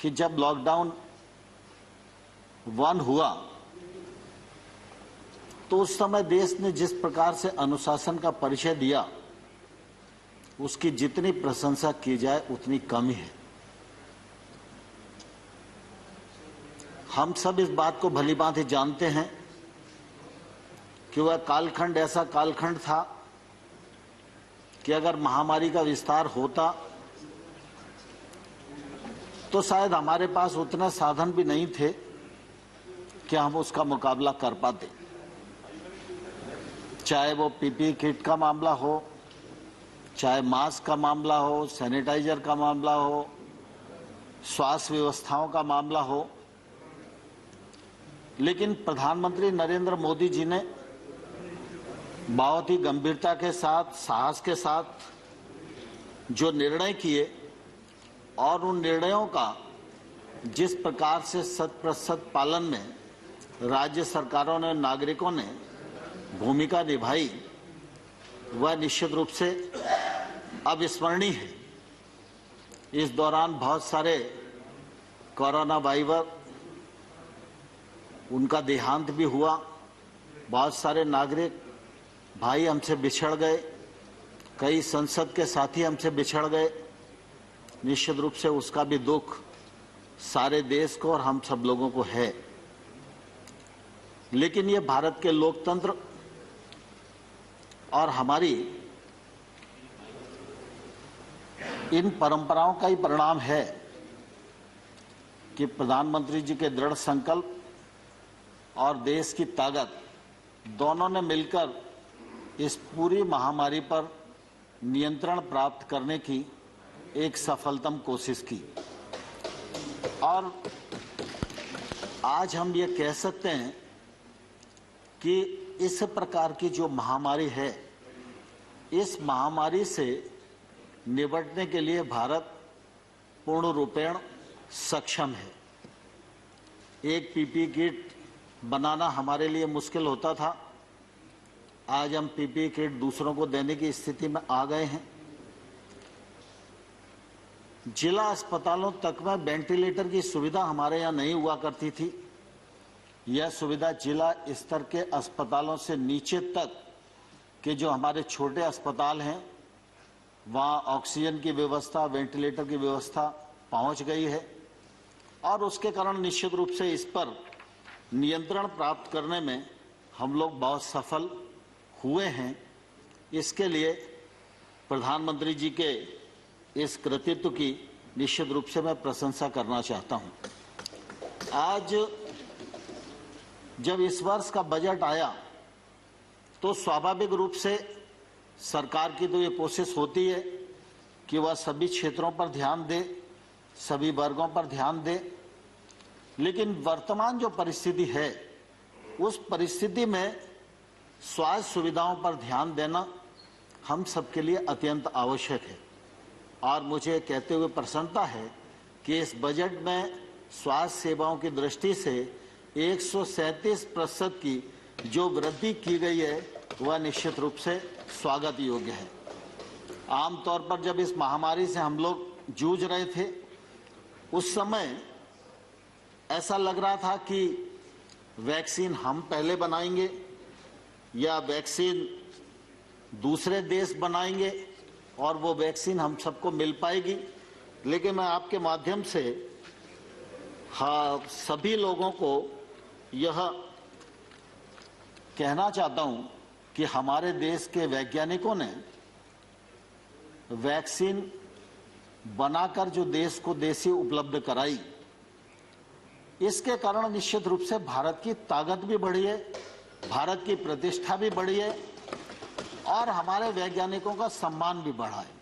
कि जब लॉकडाउन 1 हुआ तो उस समय देश ने जिस प्रकार से अनुशासन का परिचय दिया, उसकी जितनी प्रशंसा की जाए उतनी कम ही है। हम सब इस बात को भलीभांति जानते हैं कि वह कालखंड ऐसा कालखंड था कि अगर महामारी का विस्तार होता तो शायद हमारे पास उतने साधन भी नहीं थे कि हम उसका मुकाबला कर पाते। चाहे वो पीपीई किट का मामला हो, चाहे मास्क का मामला हो, सैनिटाइजर का मामला हो, स्वास्थ्य व्यवस्थाओं का मामला हो, लेकिन प्रधानमंत्री नरेंद्र मोदी जी ने बहुत ही गंभीरता के साथ, साहस के साथ जो निर्णय किए और उन निर्णयों का जिस प्रकार से 100% पालन में राज्य सरकारों ने, नागरिकों ने भूमिका निभाई, वह निश्चित रूप से अविस्मरणीय है। इस दौरान बहुत सारे कोरोना वायरस, उनका देहांत भी हुआ। बहुत सारे नागरिक भाई हमसे बिछड़ गए, कई संसद के साथी हमसे बिछड़ गए। निश्चित रूप से उसका भी दुख सारे देश को और हम सब लोगों को है। लेकिन ये भारत के लोकतंत्र और हमारी इन परंपराओं का ही परिणाम है कि प्रधानमंत्री जी के दृढ़ संकल्प और देश की ताकत दोनों ने मिलकर इस पूरी महामारी पर नियंत्रण प्राप्त करने की एक सफलतम कोशिश की। और आज हम ये कह सकते हैं कि इस प्रकार की जो महामारी है, इस महामारी से निपटने के लिए भारत पूर्ण रूपेण सक्षम है। एक पीपीई किट बनाना हमारे लिए मुश्किल होता था, आज हम पीपीई किट दूसरों को देने की स्थिति में आ गए हैं। जिला अस्पतालों तक में वेंटिलेटर की सुविधा हमारे यहाँ नहीं हुआ करती थी। यह सुविधा जिला स्तर के अस्पतालों से नीचे तक के जो हमारे छोटे अस्पताल हैं, वहाँ ऑक्सीजन की व्यवस्था, वेंटिलेटर की व्यवस्था पहुँच गई है और उसके कारण निश्चित रूप से इस पर नियंत्रण प्राप्त करने में हम लोग बहुत सफल हुए हैं। इसके लिए प्रधानमंत्री जी के इस कृतित्व की निश्चित रूप से मैं प्रशंसा करना चाहता हूं। आज जब इस वर्ष का बजट आया तो स्वाभाविक रूप से सरकार की तो ये कोशिश होती है कि वह सभी क्षेत्रों पर ध्यान दे, सभी वर्गों पर ध्यान दे, लेकिन वर्तमान जो परिस्थिति है उस परिस्थिति में स्वास्थ्य सुविधाओं पर ध्यान देना हम सबके लिए अत्यंत आवश्यक है। और मुझे कहते हुए प्रसन्नता है कि इस बजट में स्वास्थ्य सेवाओं की दृष्टि से 137% की जो वृद्धि की गई है वह निश्चित रूप से स्वागत योग्य है। आमतौर पर जब इस महामारी से हम लोग जूझ रहे थे, उस समय ऐसा लग रहा था कि वैक्सीन हम पहले बनाएंगे या वैक्सीन दूसरे देश बनाएंगे और वो वैक्सीन हम सबको मिल पाएगी। लेकिन मैं आपके माध्यम से सभी लोगों को यह कहना चाहता हूं कि हमारे देश के वैज्ञानिकों ने वैक्सीन बनाकर जो देश को देशी उपलब्ध कराई, इसके कारण निश्चित रूप से भारत की ताकत भी बढ़ी है, भारत की प्रतिष्ठा भी बढ़ी है और हमारे वैज्ञानिकों का सम्मान भी बढ़ा है।